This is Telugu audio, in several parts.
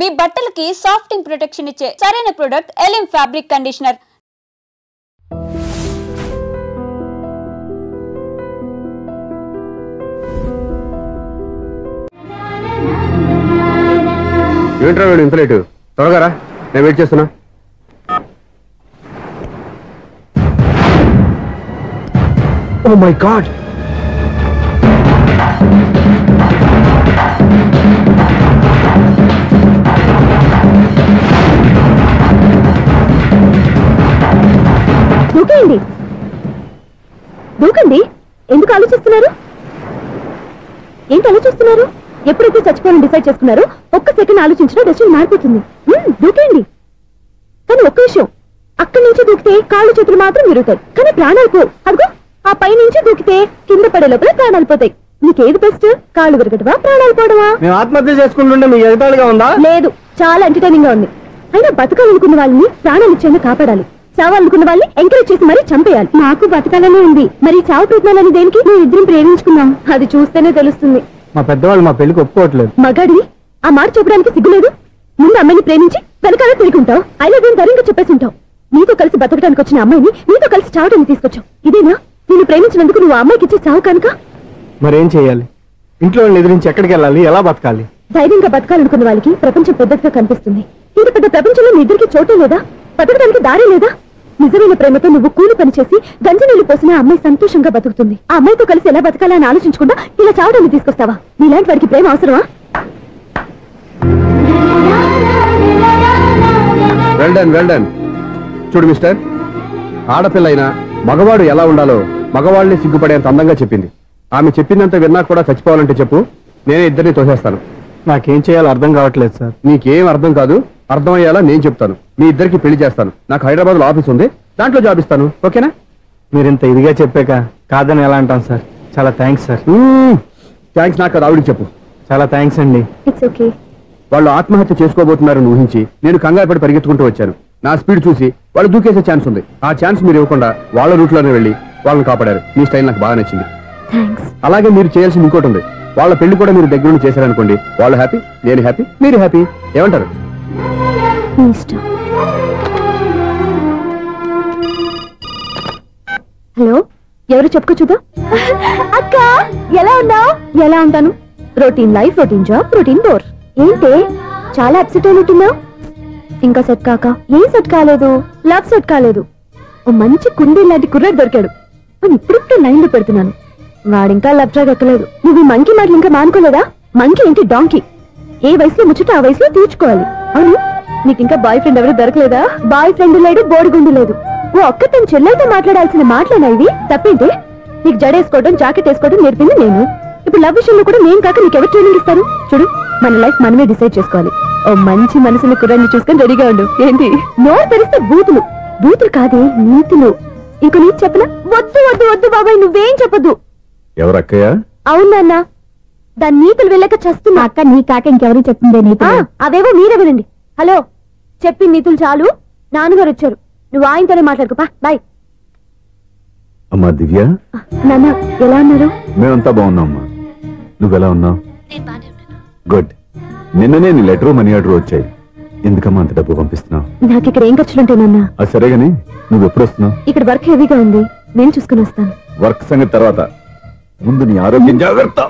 మీ బట్టలకి సాఫ్టింగ్ ప్రొటెక్షన్ ఇచ్చే సరైన ప్రొడక్ట్ ఎలిమ్ ఫ్యాబ్రిక్ కండిషనర్. ఏంట్రా వీడు ఇంత లేటు? త్వరగా రా, నేను వెయిట్ చేస్తున్నా. ఓ మై గాడ్, దూకండి దూకండి. ఎందుకు ఆలోచిస్తున్నారు? ఏంటి ఆలోచిస్తున్నారు? ఎప్పుడైతే చచ్చిపోవాలని డిసైడ్ చేసుకున్నారో ఒక్క సెకండ్ ఆలోచించినా డెసిషన్ మారిపోతుంది. దూకండి. కానీ ఒక్క విషయం, అక్కడి నుంచి దూకితే కాళ్ళు చేతులు మాత్రం విరుగుతాయి, కానీ ప్రాణాలు పోవు. అదిగో ఆ పై నుంచి దూకితే కింద పడే లోపల ప్రాణాలు పోతాయి. నీకేది బెస్ట్? కాళ్ళు విరగటమా, ప్రాణాలు పోవడమా? మేము ఆత్మహత్య చేసుకుంటుంటే మీకు ఎగతాళిగా ఉందా? లేదు, చాలా ఎంటర్టైనింగ్ గా ఉంది. అయినా బతకాలనుకున్న వాళ్ళని ప్రాణాలు ఇచ్చేందుకు కాపాడాలి, చావాలనుకున్న వాళ్ళని ఎంకరేజ్ చేసి మరీ చంపేయాలి. నాకు బతకాలనే ఉంది, మరి చావు ప్రయత్నాలని దేనికి? మేము ఇద్దరం ప్రేమించుకున్నాం, అది చూస్తేనే తెలుస్తుంది. మా పెద్దవాళ్ళు మా పెళ్లికి ఒప్పుకోవట్లేదు. మగాడి ఆ మాట చెప్పడానికి సిగ్గులేదు? ముందు అమ్మాయిని ప్రేమించి వెనకాల తిరుగుంటావు, ఐ లవ్ యూ ధైర్యంగా చెప్పేసి ఉంటావు. నీతో కలిసి బతకడానికి వచ్చిన అమ్మాయిని నీతో కలిసి చావడానికి తీసుకొచ్చావు. ఇదేనా నేను ప్రేమించినందుకు నువ్వు అమ్మాయికి ఇచ్చే చావు కనుక? మరేం చేయాలి? ఇంట్లో వాళ్ళని ఎదిరించి ఎక్కడికి వెళ్ళాలి? ఎలా బతకాలి? ధైర్యంగా బతకాలనుకున్న వాళ్ళకి ప్రపంచం పెద్దదిగా కనిపిస్తుంది. ఇంత పెద్ద ప్రపంచంలో మీ ఇద్దరికి చోటే లేదా? బతకడానికి దారి లేదా? నిజమైన ప్రేమతో నువ్వు కూలి పని చేసి గంజి నీళ్లు పోసిన అమ్మాయి సంతోషంగా బతుకుతుంది. ఆ అమ్మాయితో కలిసి ఎలా బతకాలా అని ఆలోచించకుండా ఇలా చావడాన్ని తీసుకొస్తావా? నీలాంటి వాడికి ప్రేమ అవసరమా? Well done. చూడు మిస్టర్, ఆడపిల్ల అయినా మగవాడు ఎలా ఉండాలో మగవాళ్ళని సిగ్గుపడేంత అందంగా చెప్పింది. ఆమె చెప్పిందంత విన్నా కూడా చచ్చిపోవాలంటే చెప్పు, నేనే ఇద్దరిని తోసేస్తాను. నాకేం చేయాలో అర్థం కావట్లేదు సార్. నీకేం అర్థం కాదు, అర్థమయ్యేలా నేను చెప్తాను. మీ ఇద్దరికి పెళ్లి చేస్తాను. నాకు హైదరాబాద్ లో ఆఫీస్ ఉంది, దాంట్లో జాబ్ ఇస్తాను. ఓకేనా? మీరు ఇంత ఇదిగా చెప్పాక కాదని ఎలా అంటాను సార్. చాలా థ్యాంక్స్ సార్. థ్యాంక్స్ నాకు అది ఆవిడికి చెప్పు. చాలా థ్యాంక్స్ అండి. It's okay. వాళ్ళు ఆత్మహత్య చేసుకోబోతున్నారని ఊహించి నేను కంగారు పడి పరిగెత్తుకుంటూ వచ్చాను. నా స్పీడ్ చూసి వాళ్ళు దూకేసే ఛాన్స్ ఉంది. ఆ ఛాన్స్ మీరు ఇవ్వకుండా వాళ్ళ రూట్లోనే వెళ్ళి వాళ్ళని కాపాడారు. మీ స్టైల్ నాకు బాగా నచ్చింది. అలాగే మీరు చేయాల్సింది ఇంకోటి ఉంది. వాళ్ళ పెళ్లి కూడా మీరు దగ్గర నుండి చేశారనుకోండి, వాళ్ళు హ్యాపీ, నేను హ్యాపీ, మీరు హ్యాపీ. ఏమంటారు? హలో, ఎవరు చెప్పుకో చూద్దాం. అక్క ఎలా ఉన్నావు? ఎలా ఉంటాను? Routine life, routine job, routine bore. ఏంటి చాలా అప్సెట్ అయినట్టున్నావు? ఇంకా సెట్ కాక? ఏం సెట్ కాలేదు? లవ్ సెట్ కాలేదు. ఓ మంచి కుండీ లాంటి కుర్రాడు దొరికాడు అని ఇప్పుడిప్పుడు లైన్లో పెడుతున్నాను. వాడింకా లవ్ ట్రాక్ ఎక్కలేదు. నువ్వు ఈ మంకీ మాటలు ఇంకా మానుకోలేదా? మంకీ ఏంటి డాంకీ? ఏ వయసులో ముచ్చట ఆ వయసులో తీర్చుకోవాలి. అవును, నీకు ఇంకా బాయ్ ఫ్రెండ్ ఎవరు దొరకలేదా? బాయ్ ఫ్రెండ్ లేడు, బోడిగుండు లేదు. ఓ ఒక్క తన చెల్లెలతో మాట్లాడాల్సిన మాటలేనా ఇవి? తప్పేంటి? నీకు జడేసుకోవడం, జాకెట్ వేసుకోవడం నేర్పింది నేను. ఇప్పుడు లవ్ విషయంలో కూడా నేను కాక నీకు ఎవరు ట్రైనింగ్ ఇస్తారు? చూడు, మన లైఫ్ మనమే డిసైడ్ చేసుకోవాలి. ఓ మంచి మనసుని కుర్రాన్ని చూసుకొని రెడీగా ఉండు. ఏంటి నోరు తెరిస్తే బూతులు? బూతులు కాదే, నీతులు. ఇంకో నీతి చెప్పనా? వద్దు వద్దు వద్దు బాబాయ్, నువ్వేం చెప్పొద్దు. ఎవరక్కయ్య? అవునన్నా, దాని నీతులు వెళ్ళక చస్తున్నా. అక్క నీ కాక ఇంకెవరు చెప్తుందే నీతి? అవేవో మీరే వినండి. హలో, చెప్పి నీతులు చాలు. నాన్నగారు వచ్చారు, నువ్వు ఆయనతోనే మాట్లాడుకోపా. బాయ్. అమ్మా దివ్య, నాన్న ఎలా ఉన్నారు? మేమంతా బాగున్నాం అమ్మా. నువ్వెలా ఉన్నావు? గుడ్. నిన్ననే నీ లెటర్, మనీ ఆర్డర్ వచ్చాయి. ఎందుకమ్మా అంత డబ్బు పంపిస్తున్నావు? నాకు ఇక్కడ ఏం ఖర్చులుంటాయి నాన్న. అది సరే గానీ నువ్వు ఎప్పుడు వస్తున్నావు? ఇక్కడ వర్క్ హెవీగా ఉంది, నేను చూసుకుని వస్తాను. వర్క్ సంగతి తర్వాత, ముందు నీ ఆరోగ్యం జాగ్రత్త.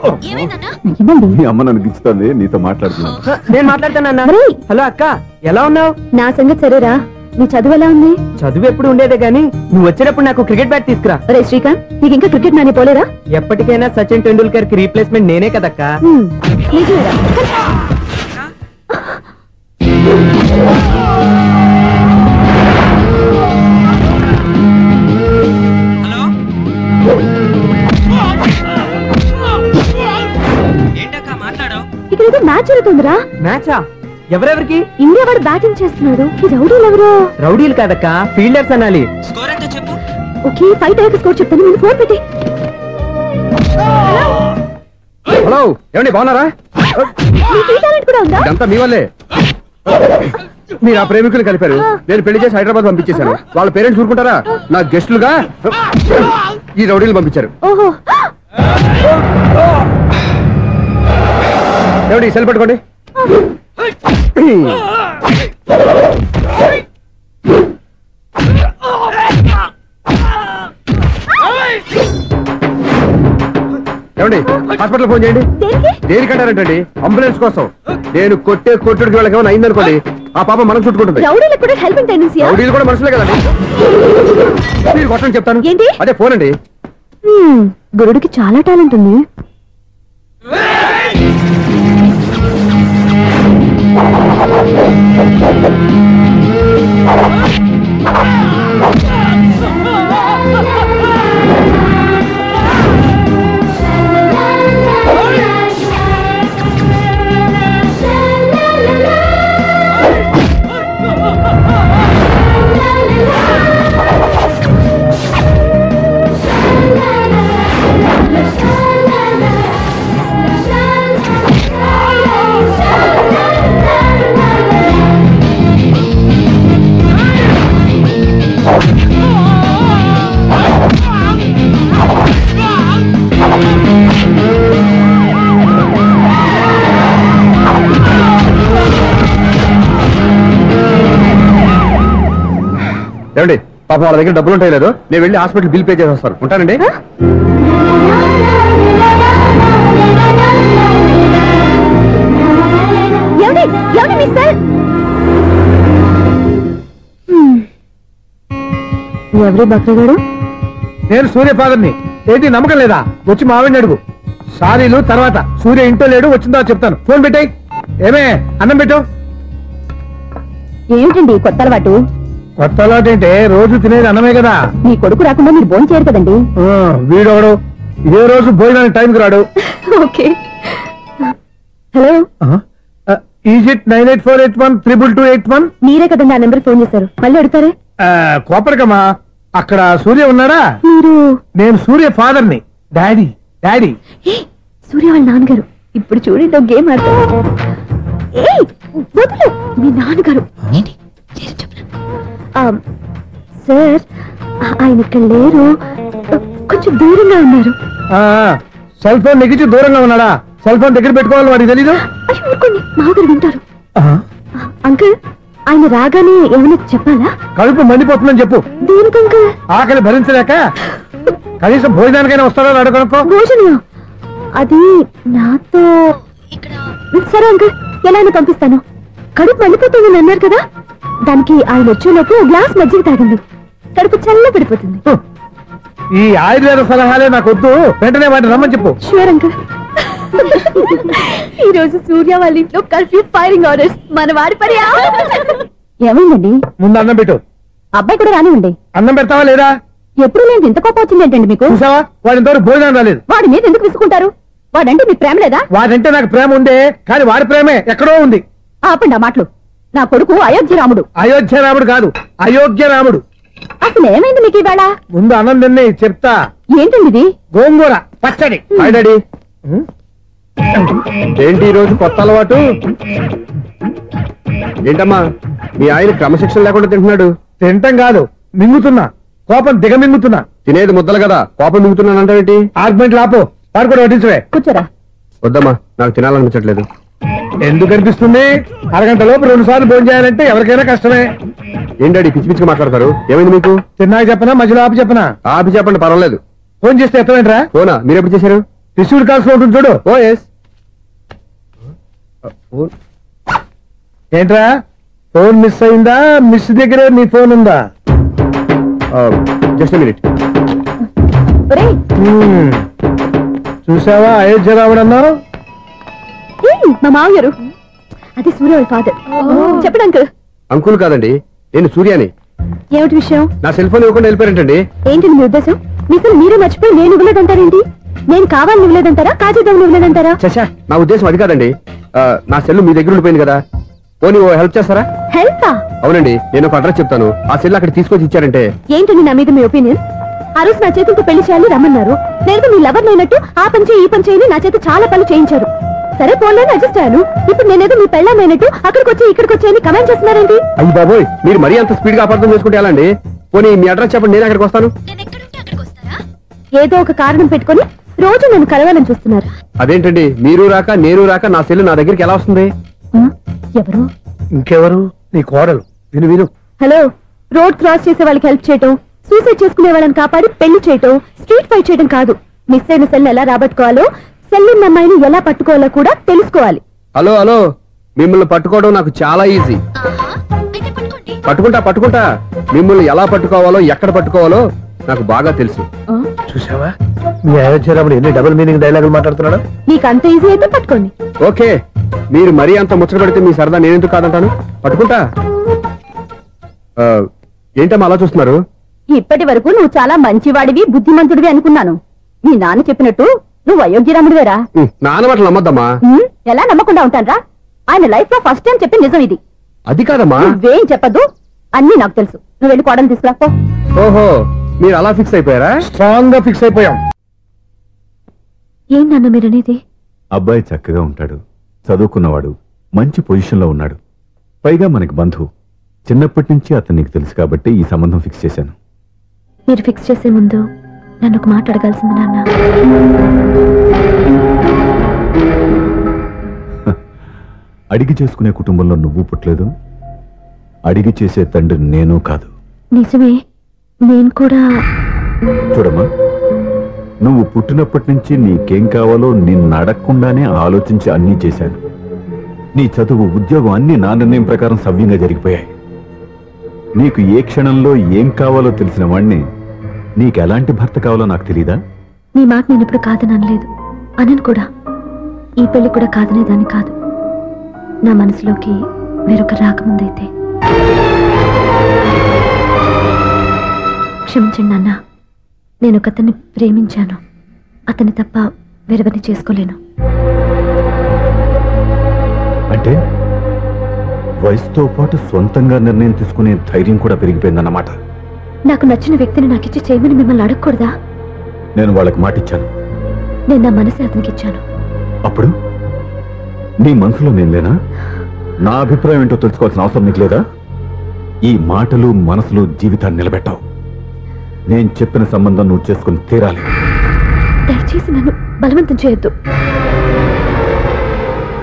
నీ అమ్మ నన్ను గిచ్చుతుంది, నీతో మాట్లాడుతున్నాను. నేను మాట్లాడతానన్నా. హలో అక్క, ఎలా ఉన్నావు? నా సంగతి సరేరా, నీ చదువు ఎలా ఉంది? చదువు ఎప్పుడు ఉండేదే గానీ నువ్వు వచ్చేటప్పుడు నాకు క్రికెట్ బ్యాట్ తీసుకురా. రే శ్రీకాంత్, నీకు ఇంకా క్రికెట్ నాని పోలేరా? ఎప్పటికైనా సచిన్ టెండూల్కర్ కి రీప్లేస్మెంట్ నేనే కదక్కా. నిజమేరా? ఇక్కడ ఏదో మ్యాచ్ జరుగుతుందిరా. మ్యాచా? ఎవరెవరికి? ఇండియా వాడు బ్యాటింగ్ చేస్తున్నాడు. ఈ రౌడీలు ఎవరు? రౌడీలు కాదక్క, ఫీల్డర్స్ అనాలి. ఓకే, ఫైట్ అయ్యాక స్కోర్ చెప్తాను, ముందు ఫోన్ పెట్టి. హలో, ఏమండి బాగున్నారా? కూడా ఉందా? ఇదంతా మీ వల్లే. మీరు ఆ ప్రేమికులు కలిపారు, నేను పెళ్లి చేసి హైదరాబాద్ పంపించేశాను. వాళ్ళ పేరెంట్స్ ఊరుకుంటారా? నా గెస్టులుగా ఈ రౌడీలు పంపించారు. ఓహో, ఏమండి సెల్ పెట్టుకోండి. ఏమండి హాస్పిటల్ ఫోన్ చేయండి. దేనికంటారంటండి? అంబులెన్స్ కోసం. నేను కొట్టుడికి వాళ్ళకి ఏమైనా అయిందనుకోండి ఆ పాప మనం చుట్టుకుంటుంది. రౌడీలు కూడా మనుషులే కదండి. మీరు కొట్టని చెప్తాను. ఏంటి? అదే ఫోన్ అండి. గురుడికి చాలా టాలెంట్ ఉంది. ఏమండి పాపం వాళ్ళ దగ్గర డబ్బులు ఉంటాయి లేదు, నేను వెళ్ళి హాస్పిటల్ బిల్ పే చేసి వస్తాను. ఉంటానండి. ఎవరి బక్రగాడు? నేను సూర్య ఫాదర్ని. ఏంటి నమ్మకం లేదా? వచ్చి మావిని అడుగు. సారీలు తర్వాత. సూర్య ఇంట్లో లేడు, వచ్చిందో చెప్తాను. ఫోన్ పెట్టాయి. ఏమే అన్నం పెట్టు. ఏమిటండి కొత్త అలవాటు? కొత్త అలవాటు ఏంటే? రోజు తినేది అన్నమే కదా. మీ కొడుకు రాకుండా మీరు భోజనం చేయరు కదండి. వీడోడు ఏ రోజు భోజనానికి టైంకి రాడు. ఓకే. Hello, is it 9848132281. మీరే కదండి ఆ నెంబర్ ఫోన్ చేశారు, మళ్ళీ అడుగుతారే? కోపడకమ్మా. అక్కడ సూర్య ఉన్నాడా? మీరు? నేను సూర్య ఫాదర్ని. డాడీ. డాడీ సూర్య వాళ్ళ నాన్నగారు. ఇప్పుడు చూడండి ఒక గేమ్ ఆడతారు. మీ నాన్నగారు సార్, ఆయన ఇక్కడ లేరు, కొంచెం దూరంగా ఉన్నారు. సెల్ ఫోన్ నెగ్గించి దూరంగా ఉన్నాడా? సెల్ ఫోన్ దగ్గర పెట్టుకోవాలి, వాడికి తెలీదు. మాధురు వింటారు. అంకుల్, ఆయన రాగానే ఏమైనా చెప్పాలా? కడుపు మండిపోతుందని చెప్పు. దేనికి అంకుల్? ఆకలి భరించలేక కనీసం భోజనానికైనా వస్తాడో అడగనుకో. భోజనం అది నాతో. సరే అంకుల్, ఎలా అయినా పంపిస్తాను. కడుపు మండిపోతుందని అన్నారు కదా, దానికి ఆయన వచ్చేలోపు గ్లాస్ మజ్జిగ తాగండి, కడుపు చల్ల పడిపోతుంది. ఈ ఆయుర్వేద సలహాలే నాకు వద్దు, వెంటనే వాటిని రమ్మని చెప్పు. Sure uncle. ఈ రోజు సూర్య వాళ్ళ ఇంట్లో కర్ఫ్యూ ఫైరింగ్ ఆర్డర్స్. మన వాడి పని ఏమైందండి? ముందు అన్నం పెట్టు. అబ్బాయి కూడా రానివ్వండి. అన్నం పెడతావా లేదా? ఎప్పుడు నేను ఇంత కోపం వచ్చింది ఏంటండి మీకు? చూసావా, వాడి ఇంతవరకు భోజనం రాలేదు. వాడి మీద ఎందుకు విసుకుంటారు? వాడంటే మీకు ప్రేమ లేదా? వాడంటే నాకు ప్రేమ ఉందే, కానీ వాడి ప్రేమే ఎక్కడో ఉంది. ఆపండి ఆ మాటలు. నా కొడుకు అయోధ్య రాముడు. అయోధ్య రాముడు కాదు, అయోగ్య రాముడు. అసలు ఏమైంది మీకు ఈవేళ? ముందు అన్నం తిని చెప్తా. ఏంటండి ఇది? గోంగూర పచ్చడి. డాడీ ఏంటి ఈ రోజు కొత్త అలవాటు? ఏంటమ్మా, మీ ఆయన క్రమశిక్షణ లేకుండా తింటున్నాడు. తింటం కాదు, మింగుతున్నా. కోపం దిగమింగుతున్నా. తినేది ముద్దలు కదా, కోపం మింగుతున్నానంటే ఆర్గ్మెంట్ లాపో. వాడు కూడా వడ్డించవే. కూర్చోరా. వద్దమ్మా, నాకు తినాలనిపించట్లేదు. ఎందుకు అనిపిస్తుంది? అరగంట లోపు 2 సార్లు భోజనం చేయాలంటే ఎవరికైనా కష్టమే. ఏంటండి పిచ్చి పిచ్చిగా మాట్లాడతారు? ఏమైంది మీకు? తిన్నాక చెప్పనా, మధ్యలో ఆపి చెప్పనా? ఆపి చెప్పండి, పర్వాలేదు. ఫోన్ చేస్తే ఎత్తమేంట్రా? ఫోనా? మీరు ఎప్పుడు చేశారు? రిసీవ్డ్ కాల్స్ లో ఉంటుంది చూడు. ఓ ఎస్. ఏంట్రా, ఫోన్ మిస్ అయిందా? మిస్ దగ్గరే నీ ఫోన్ ఉందా? Just minute. చూసావా అయోధ్య రావడన్నావు? మా మామగారు. అది సూర్య వాళ్ళ ఫాదర్. చెప్పండి అంకుల్. అంకుల్ కాదండి, నేను సూర్యాని. ఏమిటి విషయం? నా సెల్ ఫోన్ ఇవ్వకుండా వెళ్ళిపోయారంటండి. ఏంటి మీ ఉద్దేశం? మీకు మీరే మర్చిపోయి నేను ఇవ్వలేదంటారేంటి? నేను కావాలని ఇవ్వలేదంటారా, కాజేద్దామని ఇవ్వలేదంటారా? చచ్చా, నా ఉద్దేశం అది కాదండి. నా సెల్ మీ దగ్గర ఉండిపోయింది కదా, పోనీ ఓ హెల్ప్ చేస్తారా? హెల్పా? అవునండి, నేను ఒక అడ్రస్ చెప్తాను, ఆ సెల్ అక్కడ తీసుకొచ్చి ఇచ్చారంటే. ఏంటండి నా మీద మీ ఒపీనియన్? ఆ రోజు నా చేతులతో పెళ్లి చేయాలి రమ్మన్నారు. నేను మీ లవర్ అయినట్టు ఆ పని చేయి ఈ పని చేయని నా చేత చాలా పనులు చేయించారు. సరే పోన్లేని అడ్జస్ట్ అయ్యాను. ఇప్పుడు నేనేదో మీ పెళ్ళమైనట్టు అక్కడికి వచ్చి ఇక్కడికి వచ్చి కమెంట్ చేస్తున్నారేంటి? అయ్యి బాబోయ్, మీరు మరీ అంత స్పీడ్ గా అపార్థం చేసుకుంటే ఎలా అండి? పోనీ మీ అడ్రస్ చెప్పండి, నేను అక్కడికి వస్తాను. ఏదో ఒక కారణం పెట్టుకొని రోజు నన్ను కలవాలని చూస్తున్నారు. అదేంటండి, మీరు రాక నేను రాక నా సెల్ నా దగ్గరికి ఎలా వస్తుంది? ఎవరు? ఇంకెవరు? నీ కోడలు. విను విను. హలో, రోడ్ క్రాస్ చేసే వాళ్ళకి హెల్ప్ చేయటం, సూసైడ్ చేసుకునే వాళ్ళని కాపాడి పెళ్లి చేయటం, స్ట్రీట్ ఫైట్ చేయడం కాదు. మిస్ అయిన సెల్ ఎలా రాబట్టుకోవాలో, సెల్లున్న అమ్మాయిని ఎలా పట్టుకోవాలో కూడా తెలుసుకోవాలి. హలో హలో, మిమ్మల్ని పట్టుకోవడం నాకు చాలా ఈజీ. పట్టుకుంటా. మిమ్మల్ని ఎలా పట్టుకోవాలో, ఎక్కడ పట్టుకోవాలో నాకు బాగా తెలుసు. చూసావా మీ అయోధ్యరాముడు ఎన్ని డబుల్ మీనింగ్ డైలాగులు మాట్లాడుతున్నాడు. మీకు అంత ఈజీ అయితే పట్టుకోండి. ఓకే, మీరు మరీ అంత ముచ్చట పెడితే మీ సరదా నేనెందుకు కాదంటాను. పట్టుకుంటా. ఏంటమ్మా అలా చూస్తున్నారు? ఇప్పటి వరకు నువ్వు చాలా మంచివాడివి, బుద్ధిమంతుడివి అనుకున్నాను. మీ నాన్న చెప్పినట్టు నువ్వు అయోగ్యరాముడివేరా? నాన్న మాటలు నమ్మద్దమ్మా. ఎలా నమ్మకుండా ఉంటానరా? ఆయన లైఫ్ లో ఫస్ట్ టైం చెప్పి నిజం ఇది. అది కాదమ్మా. నువ్వేం చెప్పదు, అన్ని నాకు తెలుసు. నువ్వు వెళ్ళి కోడలు తీసుకురా. ఓహో, మీరు అలా ఫిక్స్ అయిపోయారా? స్ట్రాంగ్ గా ఫిక్స్ అయిపోయాం. ఏం నాన్న మీరనేది? అబ్బాయి చక్కగా ఉంటాడు, చదువుకున్నవాడు, మంచి పొజిషన్లో ఉన్నాడు, పైగా మనకి బంధువు. చిన్నప్పటి నుంచి అతను నీకు తెలుసు కాబట్టి ఈ సంబంధం ఫిక్స్ చేశాను. మీరు ఫిక్స్ చేసే ముందు నన్ను ఒక మాట అడగాల్సింది నాన్న. అడిగి చేసుకునే కుటుంబంలో నువ్వు పుట్టలేదు, అడిగి చేసే తండ్రి నేను కాదు. నిజమే, నేను కూడా. చూడమ్మా, నువ్వు పుట్టినప్పటి నుంచి నీకేం కావాలో నిన్ను అడగకుండానే ఆలోచించి అన్నీ చేశాను. నీ చదువు, ఉద్యోగం అన్నీ నా నిర్ణయం ప్రకారం సవ్యంగా జరిగిపోయాయి. నీకు ఏ క్షణంలో ఏం కావాలో తెలిసిన వాణ్ణి నీకు ఎలాంటి భర్త కావాలో నాకు తెలీదా? నీ మాట నేను ఎప్పుడు కాదని అనలేదు, అనను కూడా. ఈ పెళ్లి కూడా కాదనేదాన్ని కాదు. నా మనసులోకి వేరొక రాకముందైతే. క్షమించండి నాన్న, నేను ఒకతన్ని ప్రేమించాను. అతన్ని తప్ప వేరెవరిని చేసుకోలేను. అంటే వయసుతో పాటు సొంతంగా నిర్ణయం తీసుకునే ధైర్యం కూడా పెరిగిపోయిందన్నమాట. నాకు నచ్చిన వ్యక్తిని నాకిచ్చి చేయమని మిమ్మల్ని అడగకూడదా? నేను వాళ్ళకి మాటిచ్చాను. నేను నా మనసే అతనికి ఇచ్చాను. అప్పుడు నీ మనసులో నేను లేనా? నా అభిప్రాయం ఏంటో తెలుసుకోవాల్సిన అవసరం నీకు లేదా? ఈ మాటలు మనసులు జీవితాన్ని నిలబెట్టావు. నేను చెప్పిన సంబంధం నువ్వు చేసుకుని తీరాలి. దయచేసి నన్ను బలవంతం చేయొద్దు.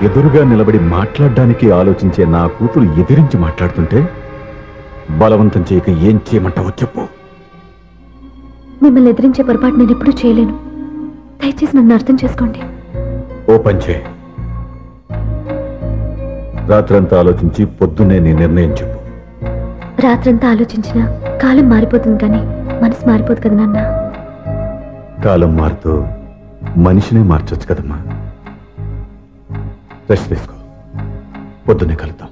ఎదురుగా నిలబడి మాట్లాడడానికి ఆలోచించే నా కూతురు ఎదిరించి మాట్లాడుతుంటే బలవంతం చేయక ఏం చేయమంటావో చెప్పు. మిమ్మల్ని ఎదిరించే పొరపాటు నేను ఎప్పుడూ చేయలేను. దయచేసి నన్ను అర్థం చేసుకోండి. ఓ పని చేయి, రాత్రంతా ఆలోచించి పొద్దున్నే నీ నిర్ణయం చెప్పు. రాత్రంతా ఆలోచించినా కాలం మారిపోతుంది, కానీ మనసు మారిపోదు కదా నాన్న. కాలం మారుతూ మనిషినే మార్చొచ్చు కదమ్మా. రెస్ట్ తీసుకో, పొద్దున్నే కలుద్దాం.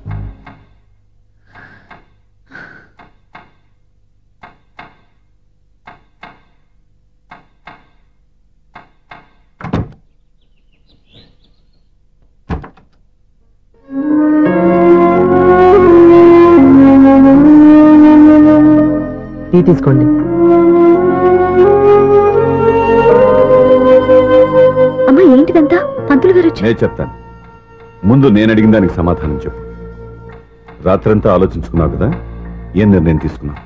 టీ తీసుకోండి. అమ్మా, ఏంటిదంతా? పంతులు గారు వచ్చి. నేను చెప్తాను, ముందు నేను అడిగిన దానికి సమాధానం చెప్పు. రాత్రంతా ఆలోచించుకున్నావు కదా, ఏం నిర్ణయం తీసుకున్నావు?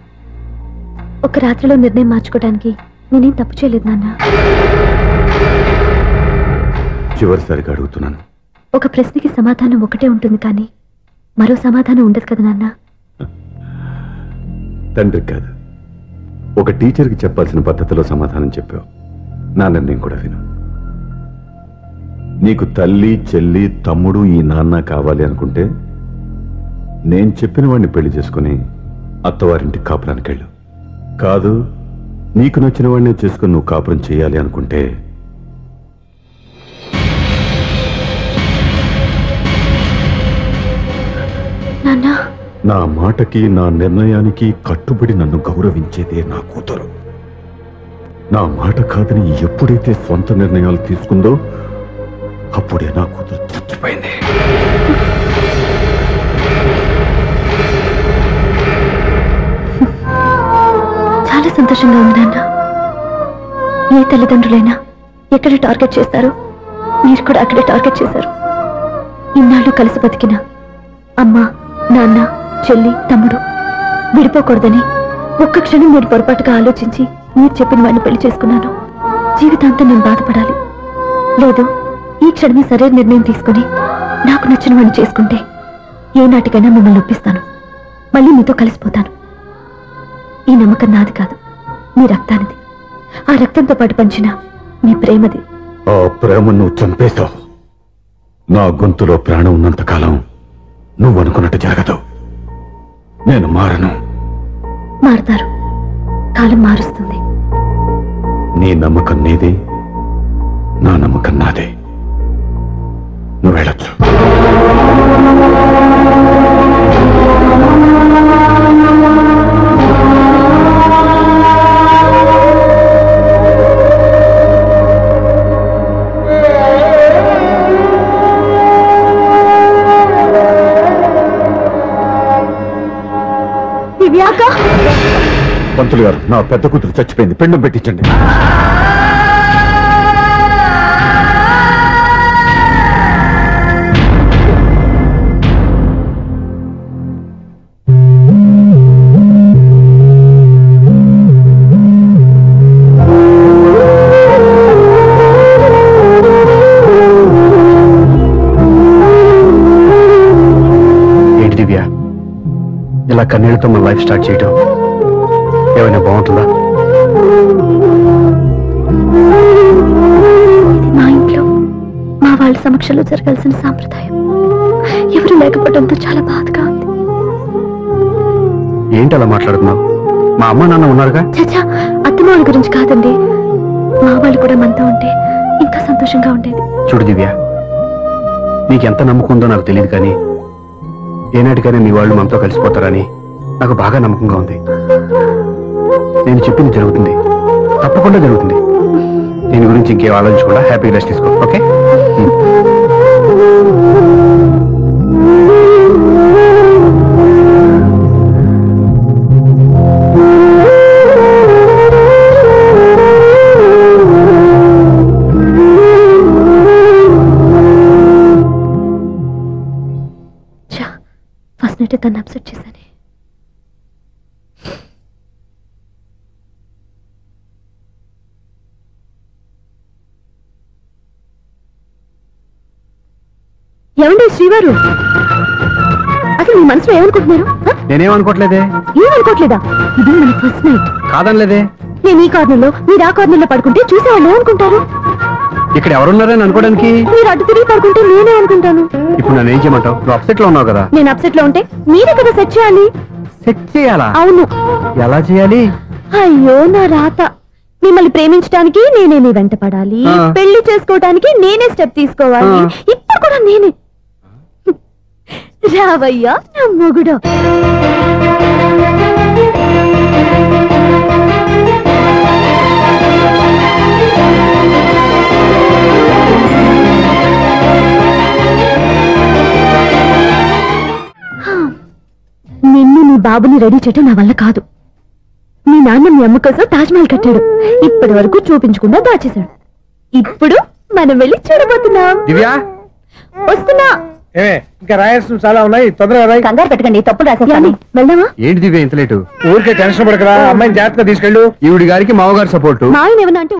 ఒక రాత్రిలో నిర్ణయం మార్చుకోవడానికి నేనేం తప్పు చేయలేదు నాన్న. చివరిసారిగా అడుగుతున్నాను. ఒక ప్రశ్నకి సమాధానం ఒకటే ఉంటుంది, కానీ మరో సమాధానం ఉండదు కదా నాన్న. తండ్రికి కాదు, ఒక టీచర్కి చెప్పాల్సిన పద్ధతిలో సమాధానం చెప్పావు. నా నిర్ణయం కూడా విను. నీకు తల్లి, చెల్లి, తమ్ముడు, ఈ నాన్న కావాలి అనుకుంటే నేను చెప్పిన వాడిని పెళ్లి చేసుకుని అత్తవారింటికి కాపురానికి వెళ్ళు. కాదు, నీకు నచ్చిన వాడినే చేసుకుని నువ్వు కాపురం చేయాలి అనుకుంటే నా మాటకి, నా నిర్ణయానికి కట్టుబడి నన్ను గౌరవించేదే నా కూతురు. నా మాట కాదని ఎప్పుడైతే సొంత నిర్ణయాలు తీసుకుందో అప్పుడే నా కూతురు చచ్చిపోయింది. చాలా సంతోషంగా ఉంది నాన్న. ఏ తల్లిదండ్రులైనా ఎక్కడ టార్గెట్ చేస్తారో మీరు కూడా అక్కడే టార్గెట్ చేశారు. ఇన్నాళ్ళు కలిసి బతికిన అమ్మ, నాన్న, చెల్లి, తమ్ముడు విడిపోకూడదని ఒక్క క్షణం నేను పొరపాటుగా ఆలోచించి మీరు చెప్పిన వాడిని పెళ్లి చేసుకున్నాను. జీవితాంతం నేను బాధపడాలి లేదు, ఈ క్షణమే సరైన నిర్ణయం తీసుకుని నాకు నచ్చిన వాడిని చేసుకుంటే ఏ నాటికైనా మిమ్మల్ని ఒప్పిస్తాను, మళ్ళీ మీతో కలిసిపోతాను. ఈ నమ్మకం నాది కాదు, మీ రక్తానిది. ఆ రక్తంతో పాటు పంచిన మీ ప్రేమది. ఆ ప్రేమ నువ్వు చంపేశావు. నా గొంతులో ప్రాణం ఉన్నంతకాలం నువ్వు అనుకున్నట్టు జరగదు. నేను మారను. మారుతారు, కాలం మారుస్తుంది. నీ నమ్మకం నీది, నా నమ్మకం నాదే. నువ్వు వెళ్ళొచ్చు. పంతులు గారు, నా పెద్ద కూతురు చచ్చిపోయింది, పిండం పెట్టించండి. ఏంటి దివ్య, ఇలా కన్నీళ్లతో మన లైఫ్ స్టార్ట్ చేయటం ఏమైనా బాగుంటుందా? మా ఇంట్లో మా వాళ్ళ సమక్షంలో జరగాల్సిన సాంప్రదాయం ఎవరు లేకపోవడంతో చాలా బాధగా ఉంది. ఏంటి అలా మాట్లాడుతున్నావు? మా అమ్మ నాన్న ఉన్నారుగా. చచ్చా, అత్తమాల గురించి కాదండి, మా వాళ్ళు కూడా మనతో ఉంటే ఇంకా సంతోషంగా ఉండేది. చూడు దివ్య, నీకెంత నమ్మకం ఉందో నాకు తెలియదు, కానీ ఏనాటికైనా మీ వాళ్ళు మనతో కలిసిపోతారని నాకు బాగా నమ్మకంగా ఉంది. నేను చెప్పింది జరుగుతుంది, తప్పకుండా జరుగుతుంది. దీని గురించి ఇంకేం ఆలోచించకుండా హ్యాపీగా రెస్ట్ తీసుకో. ఓకే? ఫస్ట్ నైట్ తను అప్సెట్ చేశాను. ఏమండి శ్రీవారు, అసలు మీ మనసులో ఏమనుకుంటున్నారు? నేనేమనుకోవట్లేదే. ఏమనుకోవట్లేదా? ఇది మన ఫస్ట్ నైట్. కాదనలేదే. నేను ఈ కార్నర్లో, మీరు ఆ కార్నర్లో పడుకుంటే చూసేవాళ్ళు ఏమనుకుంటారు? ఇక్కడ ఎవరున్నారని అనుకోవడానికి మీరు అడ్డు తిరిగి పడుకుంటే నేనే అనుకుంటాను. ఇప్పుడు నన్ను ఏం చేయమంటావు? నువ్వు అప్సెట్ లో ఉన్నావు కదా. నేను అప్సెట్ లో ఉంటే మీరే కదా సెట్ చేయాలి. సెట్ చేయాలా? అవును. ఎలా చేయాలి? అయ్యో నా రాత. మిమ్మల్ని ప్రేమించడానికి నేనే మీ వెంట పడాలి, పెళ్లి చేసుకోవడానికి నేనే స్టెప్ తీసుకోవాలి. ఇప్పుడు కూడా నేనే. రావయ్యా నా మొగుడు. నిన్ను నీ బాబుని రెడీ చేయటం నా వల్ల కాదు. మీ నాన్న మీ అమ్మ కోసం తాజ్మహల్ కట్టాడు, ఇప్పటి వరకు చూపించకుండా దాచేశాడు. ఇప్పుడు మనం వెళ్ళి చూడబోతున్నాం. దివ్యా, వస్తున్నా. ఇంకా రాయాల్సిన చాలా ఉన్నాయి, తొందరగా రాయి. కంగారు పెట్టకండి, తప్పులు రాసేస్తాను. వెళ్దామా? ఏంటి దివ్య ఇంత లేటు? ఊరికే టెన్షన్ పడకరా, అమ్మాయిని జాగ్రత్తగా తీసుకెళ్ళు. ఈవిడి గారికి మామగారు సపోర్టు. మా ఆయన ఏమన్నా అంటే